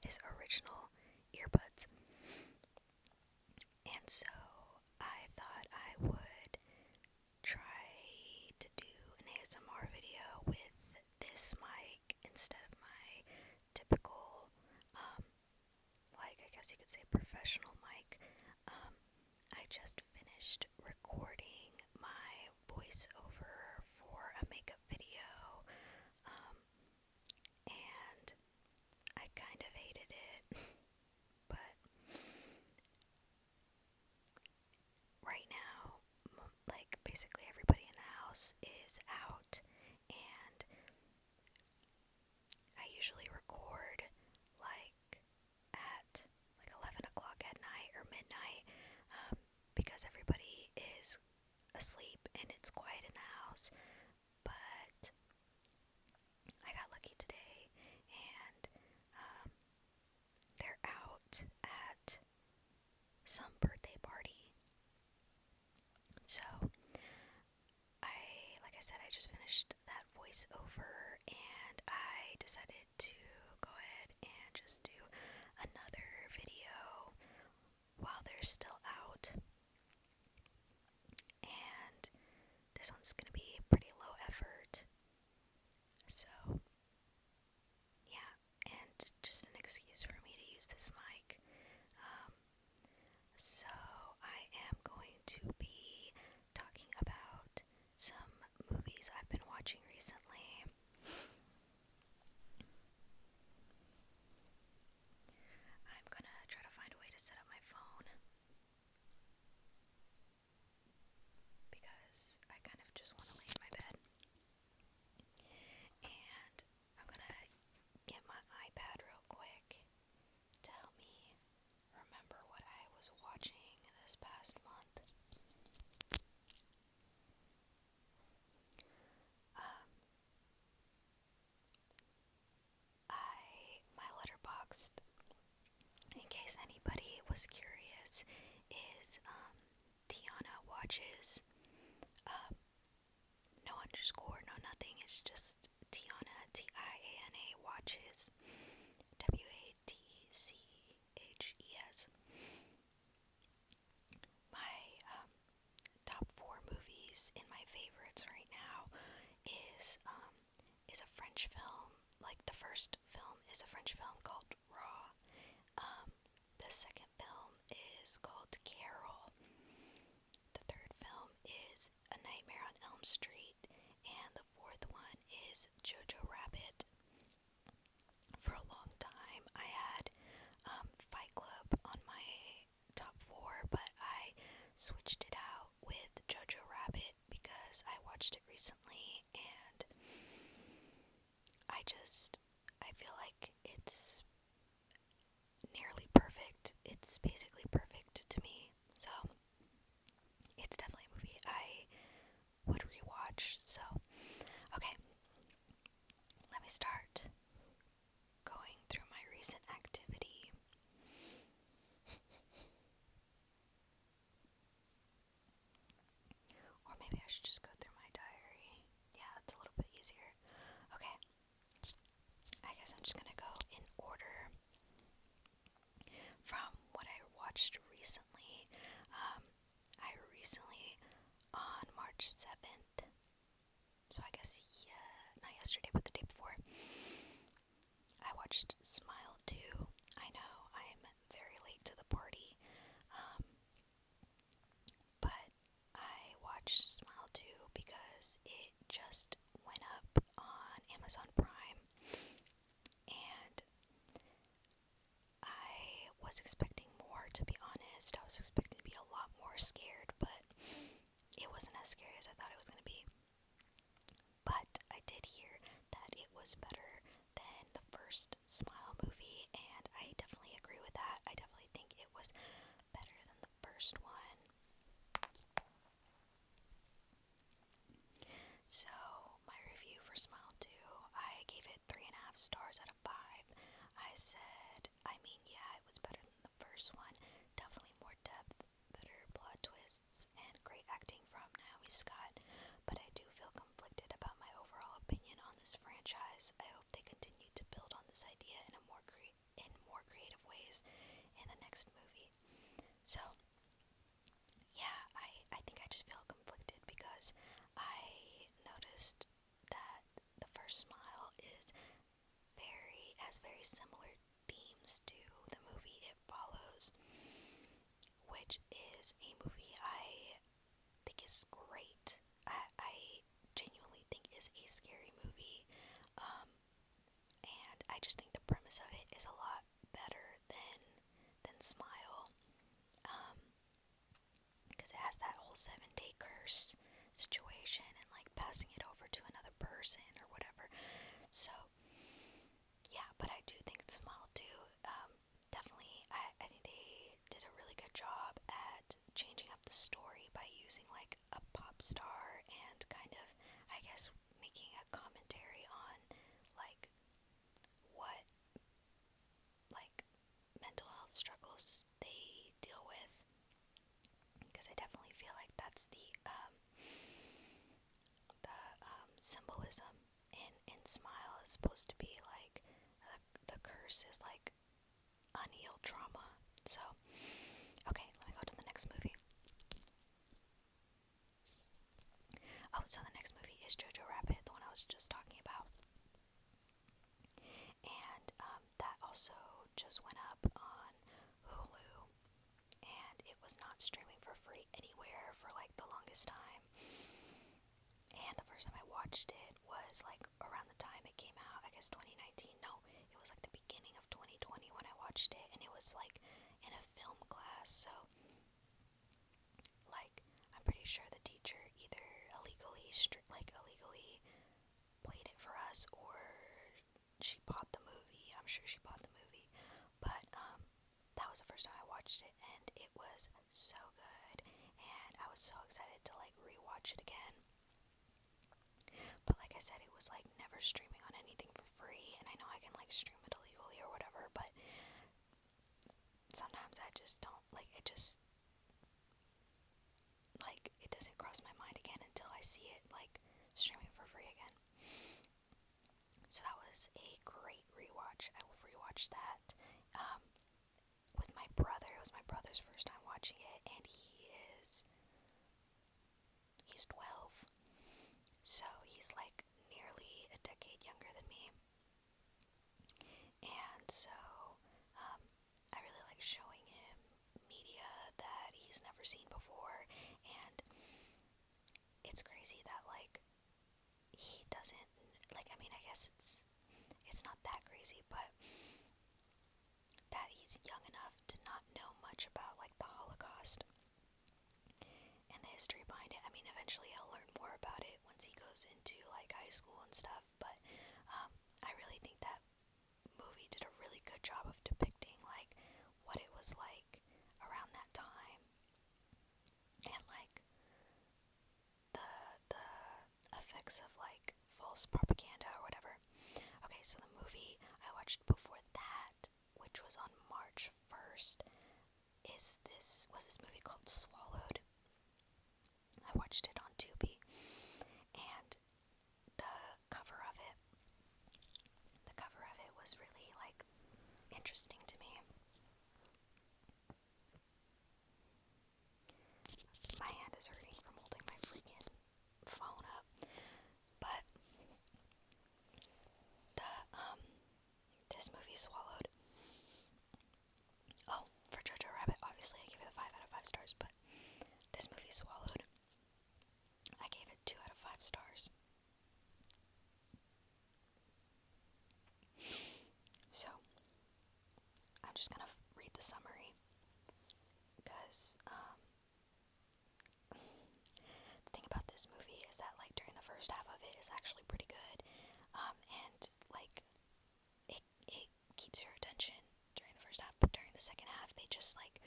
his original earbuds. And so I thought I would try to do an ASMR video with this mic instead of my typical, I guess you could say professional mic. I just finished recording my voiceover for a makeup video, and I kind of hated it, but right now, basically everybody in the house is out, and I usually record at 11 o'clock at night or midnight, because everybody is asleep and it's quiet in the house. But I got lucky today, and they're out at some birthday party. So like I said, I just finished that voiceover, and I decided to go ahead and just do another video while they're still out. And this one's gonna be pretty low effort. So yeah, and just an excuse for me to use this mic. So I am going to be talking about some movies I've been watching recently. I'm gonna try to find a way to set up my phone, because I kind of just want to lay in my bed. And I'm gonna get my iPad real quick to help me remember what I was watching this past month. My Letterboxd, in case anybody was curious, is tianawatches. No underscore, no nothing. It's just Tiana, Tiana watches. WATCHES. My top 4 movies in my favorites right now is a French film. The first film is a French film called Raw. The second film is called Carol. The third film is A Nightmare on Elm Street, and the fourth one is Jojo Rabbit. For a long time, I had Fight Club on my top 4, but I switched it out with Jojo Rabbit because I watched it recently, and I feel like it's nearly perfect. It's basically perfect to me. So it's definitely a movie I would rewatch. So, okay, let me start going through my recent activity. Or maybe I should just go through my diary. Yeah, that's a little bit easier. Okay, I guess I'm just gonna go in order from what I watched recently. I recently, on March 7th, so I guess, not yesterday, but the day before, I watched Smile 2. I know, I'm very late to the party, but I watched Smile 2 because it just went up on Amazon Prime, and I was expecting more, to be honest. I was expecting to be a lot more scared, but it wasn't as scary as I thought it was going to be. But I did hear that it was better than the first Smile movie, and I definitely agree with that. I definitely think it was better than the first one. So, my review for Smile 2, I gave it 3.5 stars out of 5. Yeah, it was better than the first one. Definitely more depth, better plot twists, and great acting from Naomi Scott. But I do feel conflicted about my overall opinion on this franchise. I hope they continue to build on this has very similar themes to the movie it follows, which is a movie I think is great. I genuinely think is a scary movie, and I just think the premise of it is a lot better than Smile, because it has that whole 7-day curse situation and like passing it over to another person or whatever. So yeah, but I do think Smile too. Definitely, I think they did a really good job at changing up the story by using like a pop star and kind of, I guess, making a commentary on like what like mental health struggles they deal with. Because I definitely feel like that's the symbolism in Smile is supposed to be like the curse is like unhealed trauma. So, okay, let me go to the next movie. Oh, so the next movie is Jojo Rabbit, the one I was just talking about. And that also just went up on Hulu, and it was not streaming for free anywhere for like the longest time. And the first time I watched it was like around the time it came out, I guess 2019. No, it was like the beginning of 2020 when I watched it, and it was like in a film class. So like I'm pretty sure the teacher either illegally played it for us, or she bought the movie. I'm sure she bought the movie. But that was the first time I watched it, and it was so good, and I was so excited to like rewatch it again. But like I said, it was like never streaming on anything for free, and I know I can like stream it illegally or whatever, but sometimes I just don't like it. Just like it doesn't cross my mind again until I see it like streaming for free again. So that was a great rewatch. I will rewatch that with my brother. It was my brother's first time watching it, and he's 12, so he's like nearly a decade younger than me. And so I really like showing him media that he's never seen before, and it's crazy that like he doesn't like, I mean, I guess it's not that crazy, but that he's young enough to not know much about like the Holocaust and the history behind it. I mean, eventually he'll learn more about it once he goes into like high school and stuff, but I really think that movie did a really good job of depicting like what it was like around that time, and like the effects of like false propaganda or whatever. Okay, so the movie I watched before that, which was on March 1st, was this movie called Swallowed. I watched it on Tubi, and the cover of it was really like interesting to me. My hand is hurting from holding my freaking phone up, but this movie Swallowed. Oh, for Jojo Rabbit, obviously I give it 5 out of 5 stars, but this movie Swallowed, I gave it 2 out of 5 stars. So, I'm just gonna read the summary, because the thing about this movie is that like during the first half of it is actually pretty good, and like it keeps your attention during the first half, but during the second half they just like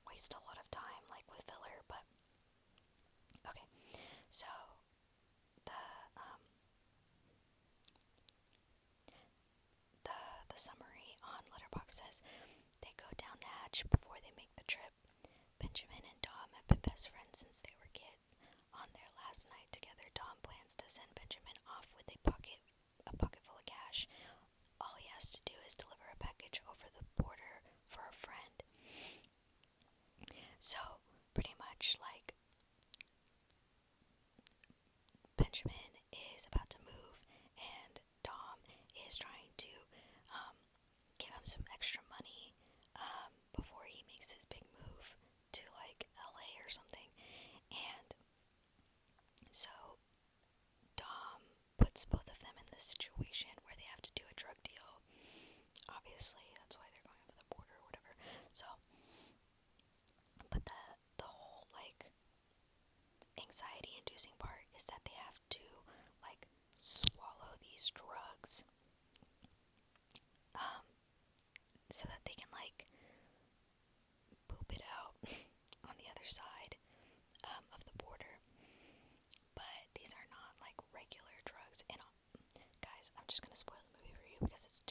waste a lot of time like with filler. But okay, so the the summary on Letterboxd says they go down the hatch before they make the trip. Benjamin and Dom have been best friends since they were kids. On their last night together, Dom plans to send Benjamin off with a pocket full of cash. All he has to do is deliver a package over the border for a friend. So, pretty much like Benjamin is about to move, and Dom is trying to obviously. That's why they're going over the border or whatever. So, but the whole, like, anxiety-inducing part is that they have to, like, swallow these drugs, so that they can, like, poop it out on the other side, of the border. But these are not, like, regular drugs. And guys, I'm just gonna spoil the movie for you because it's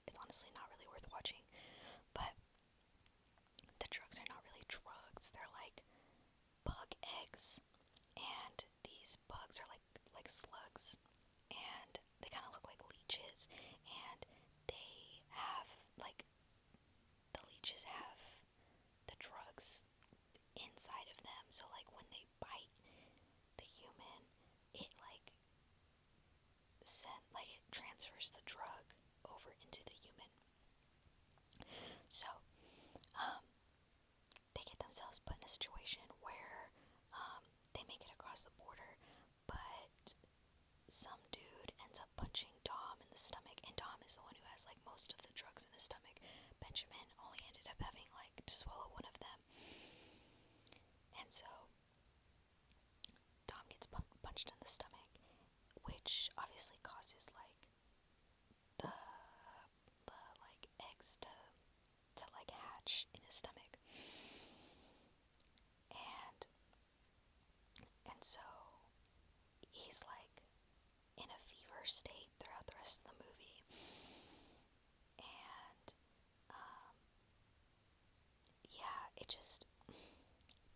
it's honestly not really worth watching. But the drugs are not really drugs. They're like bug eggs, and these bugs are like slugs, and they kind of look like leeches, and they have, like, the leeches have the drugs inside of them. So, like, when they bite the human, it, like, it transfers the drug over into the human. So, they get themselves put in a situation where, they make it across the border, but some dude ends up punching Dom in the stomach, and Dom is the one who has, like, most of the drugs in his stomach. Benjamin only ended up having, like, to swallow one of them. And so, Dom gets punched in the stomach, which obviously causes, like, the like, eggs to like, hatch in his stomach. And so, he's, like, in a fever state throughout the rest of the movie. And, yeah, it just,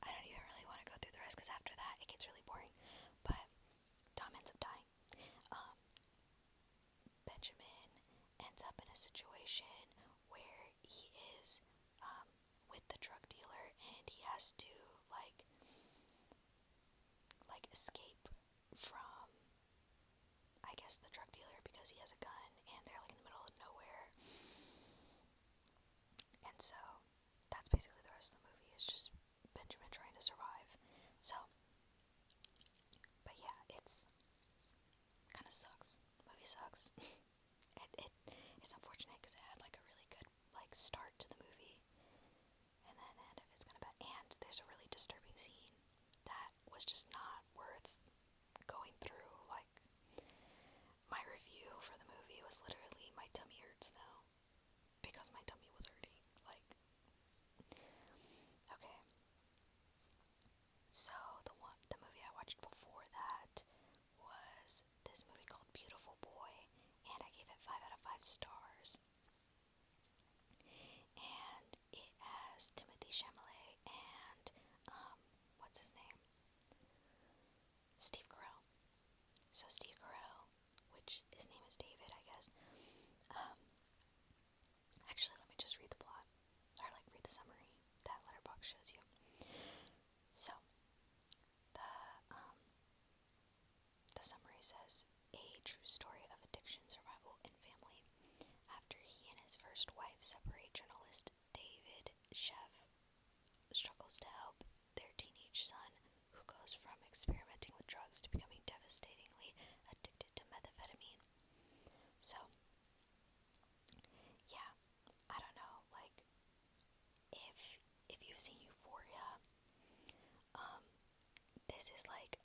I don't even really want to go through the rest, because after that, it gets really boring. But Dom ends up dying. Benjamin ends up in a situation where he is, with the drug dealer, and he has to, like escape from, I guess, the drug dealer, because he has a gun, and they're, like, in the middle of nowhere. And so, that's basically the rest of the movie. It's just Benjamin trying to survive. So, but yeah, it's kind of sucks. The movie sucks. It's unfortunate because it had, like, a really good, like, start to the movie, and then the end of it's kind of bad. And there's a really disturbing scene that was just not worth going through. Like, my review for the movie was literally, my tummy hurts now, because my tummy was hurting. Like, okay. So the movie I watched before that was this movie called Beautiful Boy, and I gave it 5 out of 5 stars. And it has Timothée Chalamet and, what's his name? Steve Carell. So Steve Carell, which his name is David, I guess. Actually, let me just read the plot, or, like, read the summary that Letterboxd shows you. So, the summary says, a true story of addiction, survival, and family. After he and his first wife separate, journalist David Sheff struggles to help their teenage son, who goes from experimenting with drugs to becoming devastatingly addicted to methamphetamine. So, yeah, I don't know, like, if you've seen Euphoria, this is, like,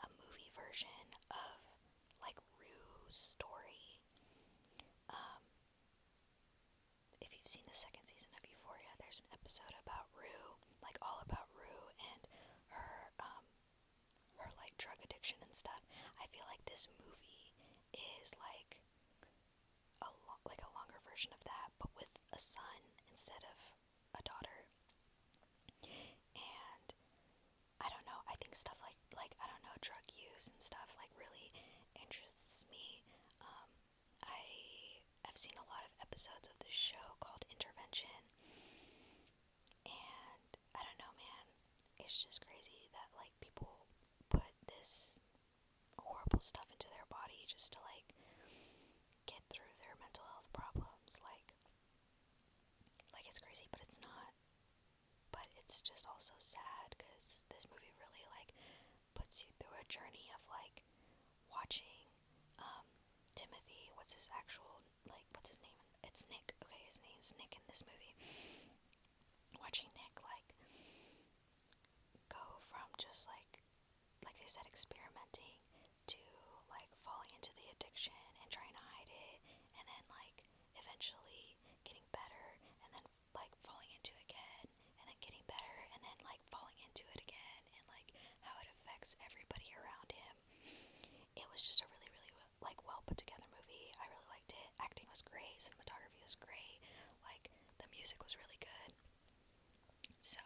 a movie version of, like, Rue's story. If you've seen the second season of Euphoria, there's an episode about Rue, like, all about Rue and her, like, drug addiction and stuff. I feel like this movie is, like, a longer version of that, but with a son instead of a daughter. And I don't know, I think stuff like, I don't know, drug use and stuff, like, really interests me. I've seen a lot of episodes of this show called Intervention, and I don't know, man, it's just crazy that, like, people put this horrible stuff into their body just to, like, get through their mental health problems. Like, it's crazy, but it's not. But it's just also sad, because this movie really, like, puts you through a journey of, like, watching Timothy, what's his name? It's Nick. said, experimenting to like falling into the addiction and trying to hide it, and then like eventually getting better, and then like falling into it again, and then getting better, and then like falling into it again, and like how it affects everybody around him. It was just a really, really like well put together movie. I really liked it. Acting was great. Cinematography was great. Like the music was really good. So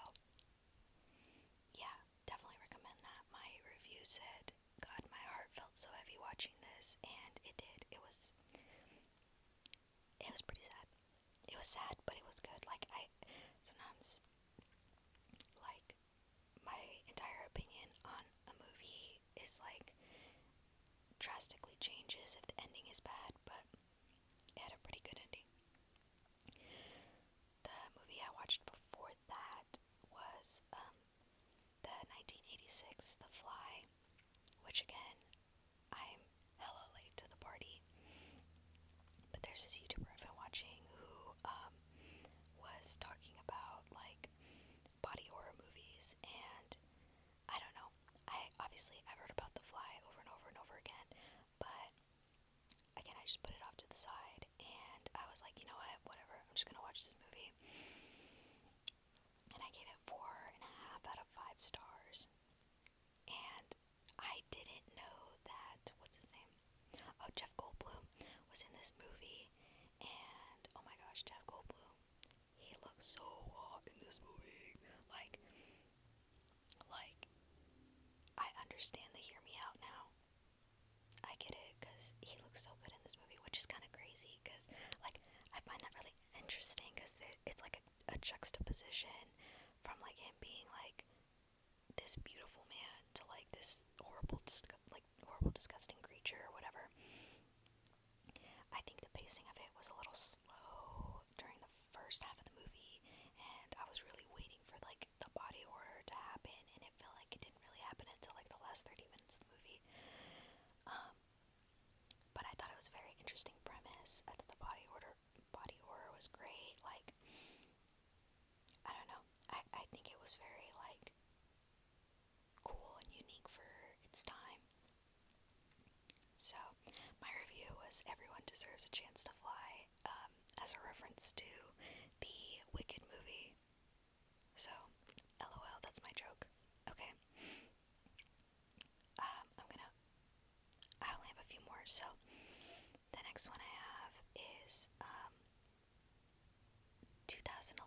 yeah, definitely recommend that. My review said, "God, my heart felt so heavy watching this," and it did. It was pretty sad. It was sad, but it was good. Like I sometimes like my entire opinion on a movie is like drastically changes if the ending is bad, but it had a pretty good ending. The movie I watched before that was the 1986 The Fly, which again, I'm hella late to the party, but there's this YouTuber I've been watching who was talking about like body horror movies, and I don't know, I've heard about The Fly over and over and over again, but again, I just put it off to the side, and I was like, you know what, whatever, I'm just gonna watch this movie, and I gave it 4.5 out of 5 stars. And I didn't know that, what's his name? Oh, Jeff Goldblum was in this movie, and oh my gosh, Jeff Goldblum, he looks so hot in this movie. Like, I understand the hear me out now. I get it, because he looks so good in this movie, which is kind of crazy, because, like, I find that really interesting, because it's like a juxtaposition from, like, him being, like, this beautiful man to, like, this horrible, disgusting creature or whatever. I think the pacing of it was a little slow during the first half of the movie, and I was really waiting for, like, the body horror to happen, and it felt like it didn't really happen until, like, the last 30 minutes of the movie. But I thought it was a very interesting premise. I thought the body horror was great. Like, I don't know. I think it was very, like, cool and unique for its time. So, my review was Everyone Deserves a Chance to Fly, as a reference to the Wicked movie. So, LOL, that's my joke. Okay. I only have a few more, so the next one I have is 2011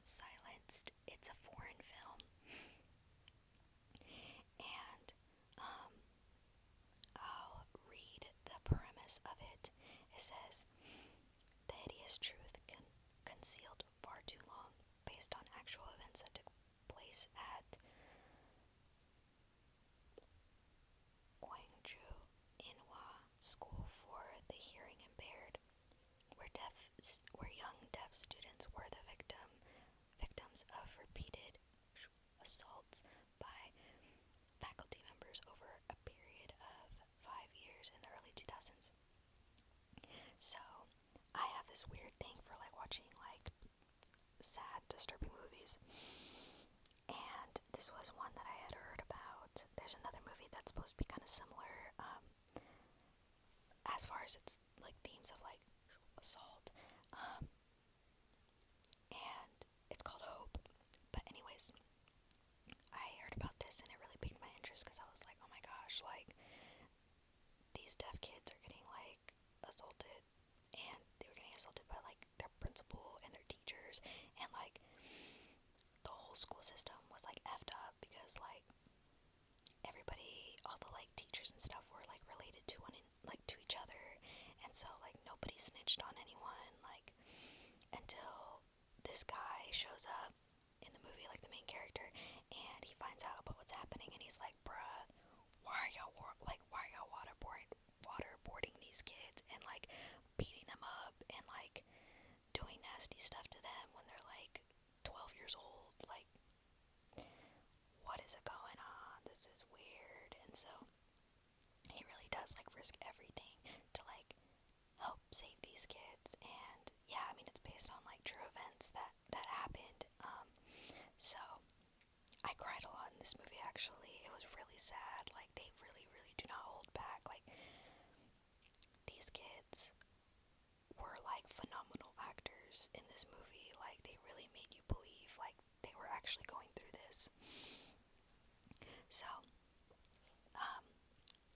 Silenced. It's a foreign film, and I'll read the premise of it. It says, "The hideous truth concealed far too long, based on actual events that took place at Gwangju Inhwa School for the Hearing Impaired, where young deaf students were the victims of repeated assaults by faculty members over a period of 5 years in the early 2000s. So, I have this weird thing for like watching like sad, disturbing movies. And this was one that I had heard about. There's another movie that's supposed to be kind of similar, as far as its like themes of like assault. And it's called Hope. But anyways, I heard about this and it really piqued my interest because I was like, oh my gosh, like these deaf kids are getting like assaulted, and they were getting assaulted by like their principal and their teachers, and like the whole school system was like effed up because like everybody, all the like teachers and stuff were like related to to each other, and so like nobody snitched on anyone, like until this guy shows up in the movie, like the main character, and he finds out about what's happening, and he's like, bruh, why are y'all waterboarding these kids and like beating them up and like doing nasty stuff to them when they're like 12 years old? Like, what is going on? This is weird. And so he really does like risk everything to like help save these kids. And yeah, I mean, it's based on like true events that happened. So I cried a lot in this movie, actually. It was really really sad. Like, they really, really do not hold back. Like, these kids were like phenomenal actors in this movie. Like, they really made you believe like they were actually going through this. So,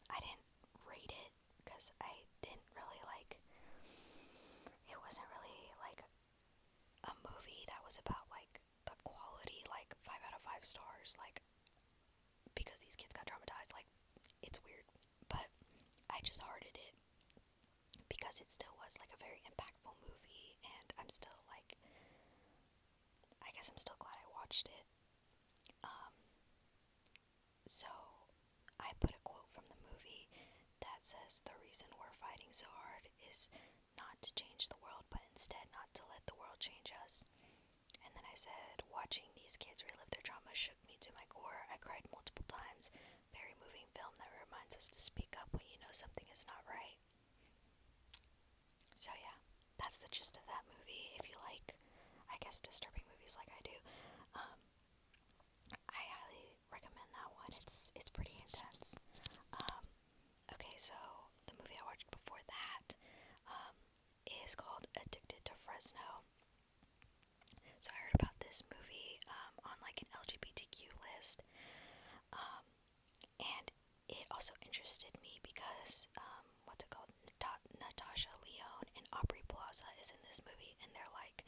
I didn't rate it because I didn't really like. It wasn't really like a movie that was about like the quality, like 5 out of 5 stars. Like, because these kids got traumatized. Like, it's weird, but I just hearted it because it still was like a very impactful movie, and I'm still like, I guess I'm still glad I watched it. So I put a quote from the movie that says, "The reason we're fighting so hard is not to change the world, but instead not to let the world change us." And then I said, "Watching these kids relive their trauma shook me to my core. I cried multiple times. Very moving film that reminds us to speak up when you know something is not right." So yeah, that's the gist of that movie. If you like, I guess, disturbing movies like I do, I highly recommend that one. It's pretty intense. Okay, so the movie I watched before that is called Addicted to Fresno. So I heard about this movie on like an LGBTQ list, and it also interested me because what's it called? Natasha Lyonne and Aubrey Plaza is in this movie, and they're like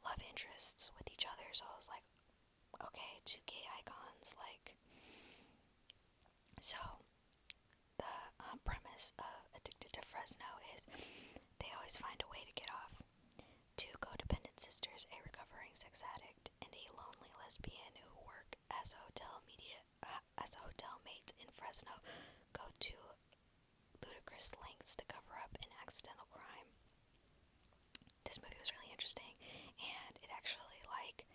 love interests with each other. So I was like, okay, two gay icons. Like, so the premise of Addicted to Fresno is they always find a way to get off. Two codependent sisters, a recovering sex addict, and a lonely lesbian who work as hotel mates in Fresno, go to ludicrous lengths to cover up an accidental crime. This movie was really interesting, and it actually like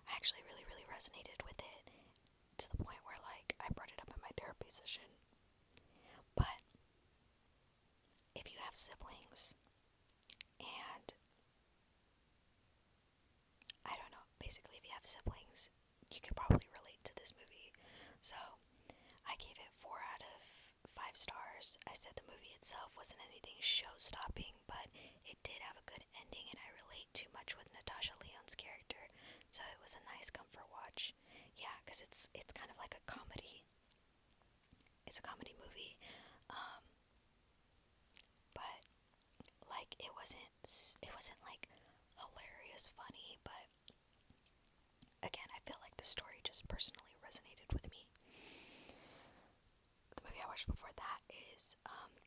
I actually really, really resonated with it to the point where like I brought it up in my therapy session. But if you have siblings, and I don't know, basically if you have siblings, you could probably relate to this movie. So I gave it 4 out of 5 stars. I said the movie itself wasn't anything show-stopping, but it did have a good ending, and I relate too much with Natasha Lyonne's character, so it was a nice comfort watch. Yeah, because it's kind of like a comedy. It's a comedy movie, but like it wasn't like hilarious, funny, but again, I feel like the story just personally resonated with me. The movie I watched before that is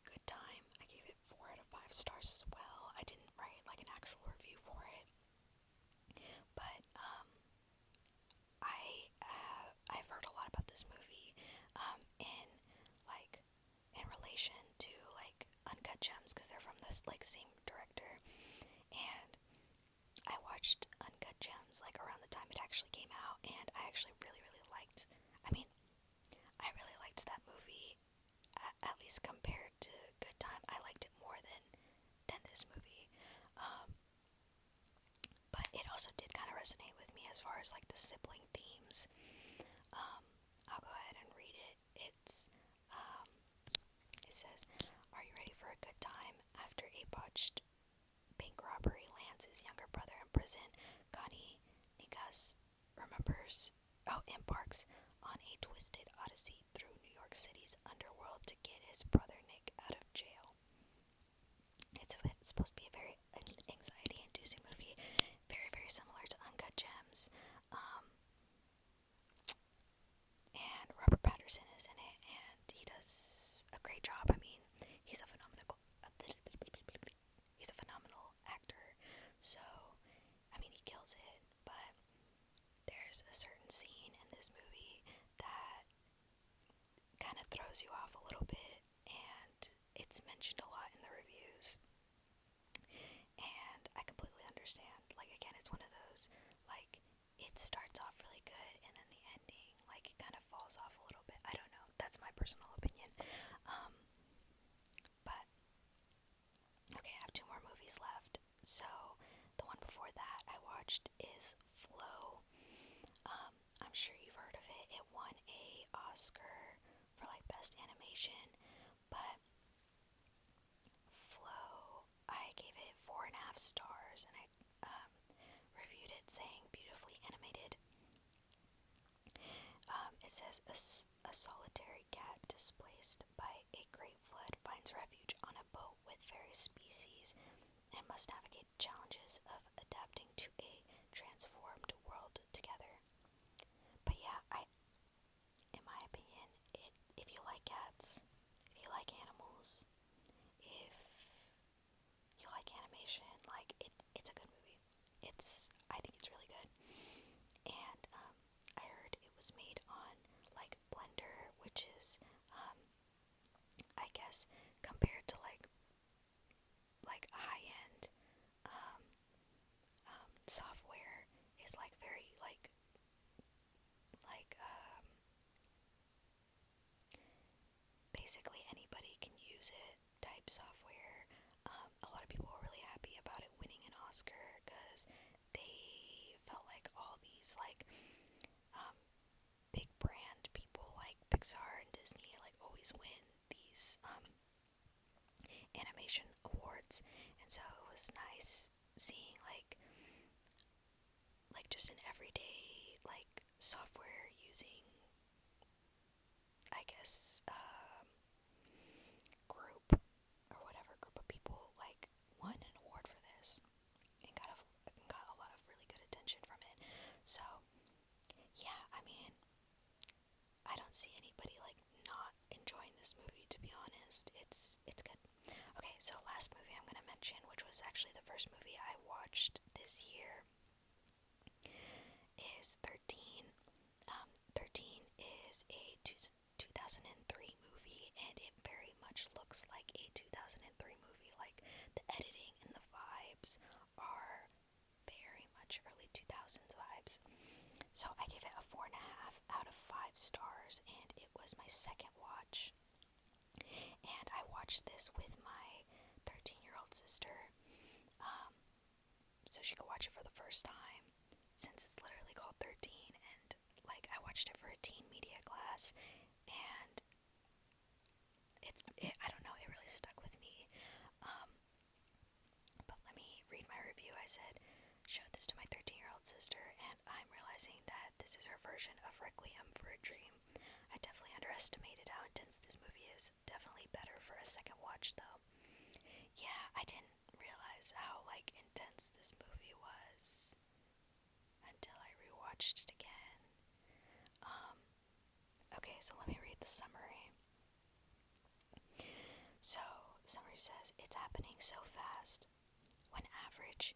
Good Time. I gave it 4 out of 5 stars as well. I didn't write like an actual review for it, but I've heard a lot about this movie in like in relation to like Uncut Gems, because they're from this like same director, and I watched Uncut Gems like around the time it actually came out, and I actually really, really liked. I mean, I really liked that movie. At least compared to Good Time, I liked it more than this movie. But it also did kind of resonate with me as far as like the sibling themes. I'll go ahead and read it. It says, "Are you ready for a good time? After a botched bank robbery lands his younger brother in prison, Connie Nikas embarks on a twisted odyssey through New York City's underworld to get his brother Nick out of jail." It's supposed to be a very anxiety-inducing movie, very, very similar to Uncut Gems. And Robert Pattinson is in it, and he does a great job. I mean, he's a phenomenal actor. So, I mean, he kills it. But there's a certain scene in this movie that kind of throws you off a little bit, and it's mentioned a lot in the reviews. And I completely understand. Like, again, it's one of those, like, it starts off really good, and then the ending, like, it kind of falls off a little bit. I don't know. That's my personal opinion. But, okay, I have 2 more movies left. So, the one before that I watched is Flow. I'm sure you've heard of it. It won a Oscar best animation, but Flow, I gave it 4.5 stars, and I reviewed it saying beautifully animated. It says a solitary cat displaced by a great flood finds refuge on a boat with various species and must navigate the challenges of adapting to a transformed world together. But yeah, in my opinion, if you like cats, if you like animals, if you like animation, like it's a good movie. I think it's really good. And I heard it was made on like Blender, which is I guess compared to like high end software is like very like basically anybody can use it type software. A lot of people were really happy about it winning an Oscar because they felt like all these like big brand people like Pixar and Disney like always win these animation awards, and so it was nice seeing like just an everyday like software using, I guess, group or whatever group of people like won an award for this and got a lot of really good attention from it. So yeah, I mean, I don't see anybody like not enjoying this movie, to be honest. It's good. Okay, so last movie I'm gonna mention, which was actually the first movie I watched this year, is 13. 13 is a 2003 movie, and it very much looks like a 2003 movie. Like, the editing and the vibes are very much early 2000s vibes. So I gave it a 4.5 out of 5 stars, and it was my second watch. And I watched this with my 13-year-old sister, so she could watch it for the first time, since it's literally called 13, and like I watched it for a teen media class, and I don't know, it really stuck with me. But let me read my review. I said, showed this to my 13-year-old sister, and I'm realizing that this is her version of Requiem for a Dream. I definitely underestimated how intense this movie is. Definitely better for a second watch, though. Yeah, I didn't realize how like intense this movie was until I rewatched it again. Okay, so let me read the summary. So, the summary says, it's happening so fast. When average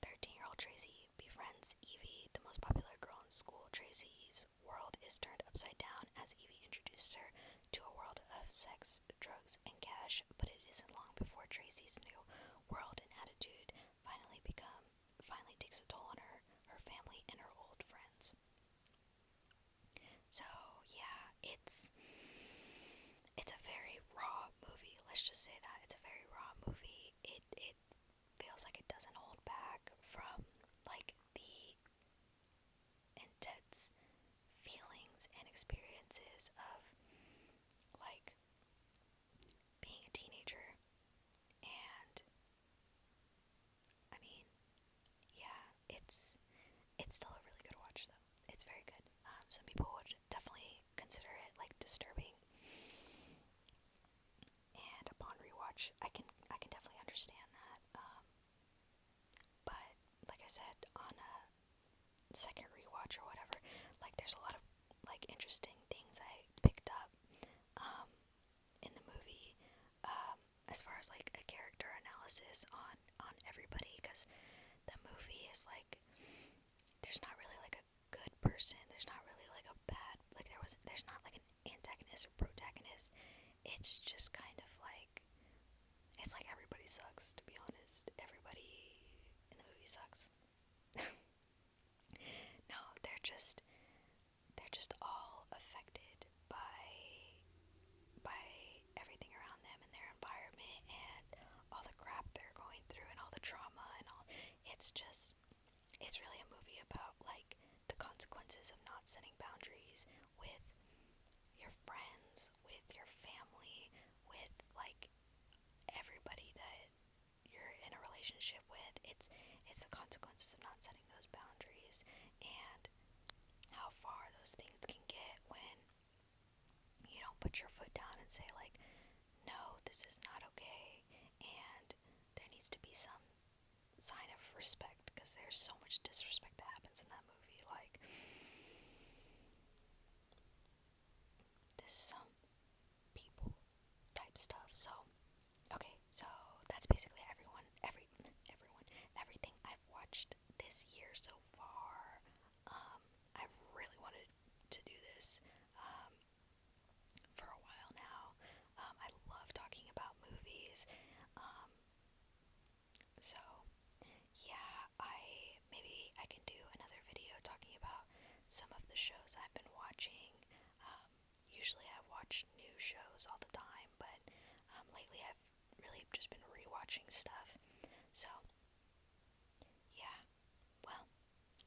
13-year-old Tracy befriends Evie, the most popular girl in school, Tracy's world is turned upside down as Evie introduces her to a world of sex, drugs, and cash, but it isn't long before Tracy's new world and attitude finally takes a toll on her family, and her old friends. So yeah, it's a very raw movie. Let's just say that it's a very raw movie. It feels like it doesn't hold back from like the intense feelings and experiences of like being a teenager. And I mean, yeah, it's still a really good watch though. It's very good. Some people would definitely consider it like disturbing, and upon rewatch, I can definitely understand that. But like I said, on a second rewatch or whatever, like there's a lot of like interesting things I picked up in the movie, as far as like a character analysis on everybody, because the movie is like, there's not really like a good person, there's not really like a bad, like there's not like an antagonist or protagonist. It's just kind of like, it's like everybody sucks, to be honest. Everybody in the movie sucks. No, they're just all affected by everything around them and their environment and all the crap they're going through and all the trauma and all. It's really a movie about like the consequences of not setting boundaries with your friends, with your put your foot down and say, like, no, this is not okay, and there needs to be some sign of respect, because there's so much disrespect that happens in that movie. Like, this is some people type stuff. So, okay, so that's basically everything I've watched this year so far. I've really wanted to do this for a while now. I love talking about movies. Um, so yeah, maybe I can do another video talking about some of the shows I've been watching. Usually I watch new shows all the time, but lately I've really just been rewatching stuff. So yeah, well,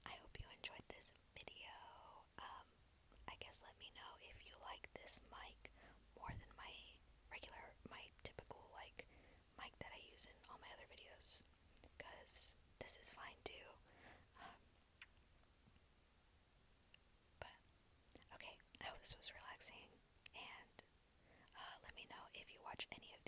I hope you enjoyed this video. I guess let me know if you like this mic more than my typical, like, mic that I use in all my other videos, because this is fine too. Um, but, okay, I hope this was relaxing, and let me know if you watch any of